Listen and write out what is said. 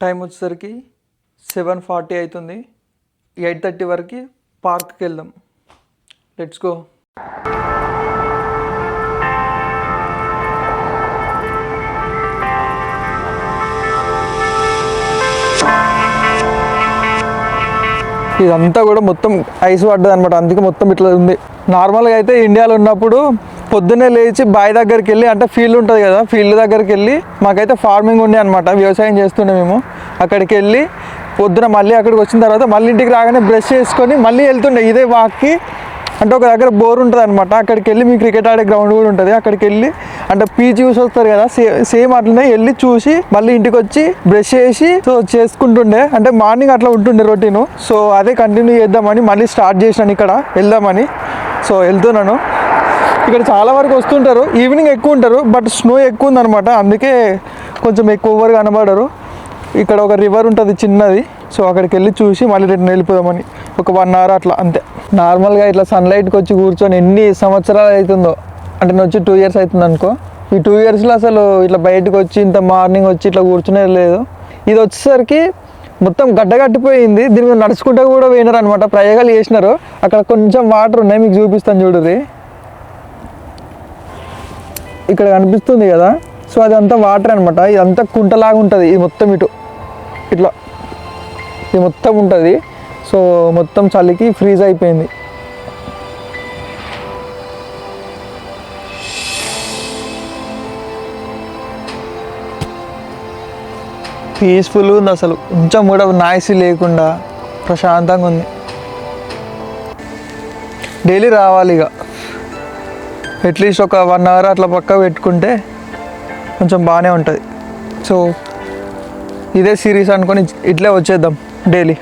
Time వచ్చేసరికి 7:40 అవుతుంది. 8:30 వరకు పార్క్కి వెళ్దాం. Let's go. ఇదంతా కూడా మొత్తం ఐస్ పడ్డది అనమాట, అందుకే మొత్తం ఇట్లా ఉంది. నార్మల్గా అయితే ఇండియాలో ఉన్నప్పుడు పొద్దున్నే లేచి బావి దగ్గరికి వెళ్ళి, అంటే ఫీల్డ్ ఉంటుంది కదా, ఫీల్డ్ దగ్గరికి వెళ్ళి, మాకైతే ఫార్మింగ్ ఉండే అనమాట, వ్యవసాయం చేస్తుండే మేము. అక్కడికి వెళ్ళి పొద్దున మళ్ళీ అక్కడికి వచ్చిన తర్వాత మళ్ళీ ఇంటికి రాగానే బ్రష్ చేసుకొని మళ్ళీ వెళ్తుండే ఇదే వాక్కి. అంటే ఒక దగ్గర బోర్ ఉంటుంది అనమాట, అక్కడికి వెళ్ళి మీ క్రికెట్ ఆడే గ్రౌండ్ కూడా ఉంటుంది, అక్కడికి వెళ్ళి అంటే పీచ్ చూసి వస్తారు కదా, సేమ్ అట్లనే వెళ్ళి చూసి మళ్ళీ ఇంటికి వచ్చి బ్రష్ చేసి సో చేసుకుంటుండే. అంటే మార్నింగ్ అట్లా ఉంటుండే రొటీను. సో అదే కంటిన్యూ చేద్దామని మళ్ళీ స్టార్ట్ చేసినాను ఇక్కడ వెళ్దామని. సో వెళ్తున్నాను. ఇక్కడ చాలా వరకు వస్తుంటారు, ఈవినింగ్ ఎక్కువ ఉంటారు, బట్ స్నో ఎక్కువ ఉందన్నమాట, అందుకే కొంచెం ఎక్కువ ఎవరు కనబడరు. ఇక్కడ ఒక రివర్ ఉంటుంది చిన్నది, సో అక్కడికి వెళ్ళి చూసి మళ్ళీ రిటర్న్ వెళ్ళిపోదామని. ఒక 1 hour అట్లా అంతే. నార్మల్గా ఇట్లా సన్లైట్కి వచ్చి కూర్చొని ఎన్ని సంవత్సరాలు అవుతుందో, అంటే నేను వచ్చి 2 years అవుతుంది అనుకో. ఈ 2 yearsలో అసలు ఇట్లా బయటకు వచ్చి ఇంత మార్నింగ్ వచ్చి ఇట్లా కూర్చునే లేదు. ఇది వచ్చేసరికి మొత్తం గడ్డగట్టిపోయింది, దీని మీద నడుచుకుంటూ కూడా పోయినారు అనమాట, ప్రయోగాలు చేసినారు. అక్కడ కొంచెం వాటర్ ఉన్నాయి, మీకు చూపిస్తాను చూడుర్రి. ఇక్కడ కనిపిస్తుంది కదా, సో అదంతా వాటర్ అనమాట. ఇదంతా కుంటలాగా ఉంటుంది, ఇది మొత్తం ఇటు ఇట్లా ఇది మొత్తం ఉంటుంది. సో మొత్తం చలికి ఫ్రీజ్ అయిపోయింది. పీస్ఫుల్గా ఉంది అసలు, కొంచెం కూడా నాయిస్ లేకుండా ప్రశాంతంగా ఉంది. డైలీ రావాలి ఇక, అట్లీస్ట్ ఒక 1 hour అట్లా పక్క పెట్టుకుంటే కొంచెం బాగానే ఉంటుంది. సో ఇదే సిరీస్ అనుకొని ఇట్లే వచ్చేద్దాం డైలీ.